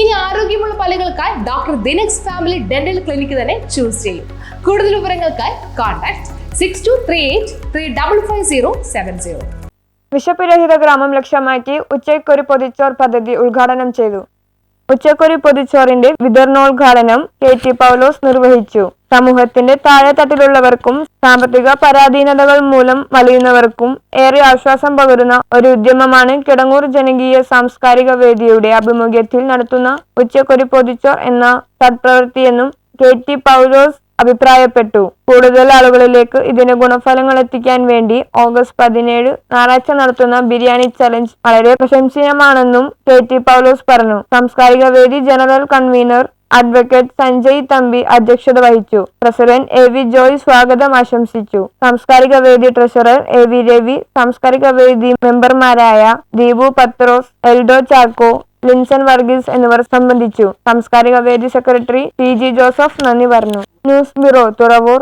ഇനി ആരോഗ്യമുള്ള പല്ലുകൾക്കായി doctor ദിനക്സ് family dental clinic തന്നെ ചൂസ് ചെയ്യും. കൂടുതൽ വിവരങ്ങൾക്കായി കോൺടാക്ട് 6238355070. വിശപ്പുരഹിത ഗ്രാമം ലക്ഷ്യമാക്കി ഉച്ചയ്ക്കൊരു പൊതിച്ചോർ പദ്ധതി ഉദ്ഘാടനം ചെയ്തു. ഉച്ചക്കൊരു പൊതിച്ചോറിന്റെ വിതരണോദ്ഘാടനം KT പൗലോസ് നിർവഹിച്ചു. സമൂഹത്തിന്റെ താഴെത്തട്ടിലുള്ളവർക്കും സാമ്പത്തിക പരാധീനതകൾ മൂലം വലയുന്നവർക്കും ഏറെ ആശ്വാസം പകരുന്ന ഒരു ഉദ്യമമാണ് കിടങ്ങൂർ ജനകീയ സാംസ്കാരിക വേദിയുടെ ആഭിമുഖ്യത്തിൽ നടത്തുന്ന ഉച്ചക്കൊരു പൊതിച്ചോർ എന്ന സത്പ്രവൃത്തിയെന്നും KT പൗലോസ് അഭിപ്രായപ്പെട്ടു. കൂടുതൽ ആളുകളിലേക്ക് ഇതിന്റെ ഗുണഫലങ്ങൾ എത്തിക്കാൻ വേണ്ടി ഓഗസ്റ്റ് 17 ഞായറാഴ്ച നടത്തുന്ന ബിരിയാണി ചലഞ്ച് വളരെ പ്രശംസനീയമാണെന്നും KT പൗലോസ് പറഞ്ഞു. സാംസ്കാരിക വേദി general convener advocate Sanjay Thampi അധ്യക്ഷത വഹിച്ചു. പ്രസിഡന്റ് AV ജോയ് സ്വാഗതം ആശംസിച്ചു. സാംസ്കാരിക വേദി ട്രഷറർ AV രവി, സാംസ്കാരിക വേദി മെമ്പർമാരായ ദീപു പത്രോസ്, എൽഡോ ചാക്കോ, ലിൻസൺ വർഗീസ് എന്നിവർ സംബന്ധിച്ചു. സാംസ്കാരിക വേദി സെക്രട്ടറി TG ജോസഫ് നന്ദി പറഞ്ഞു. News bureau, Thuravoor.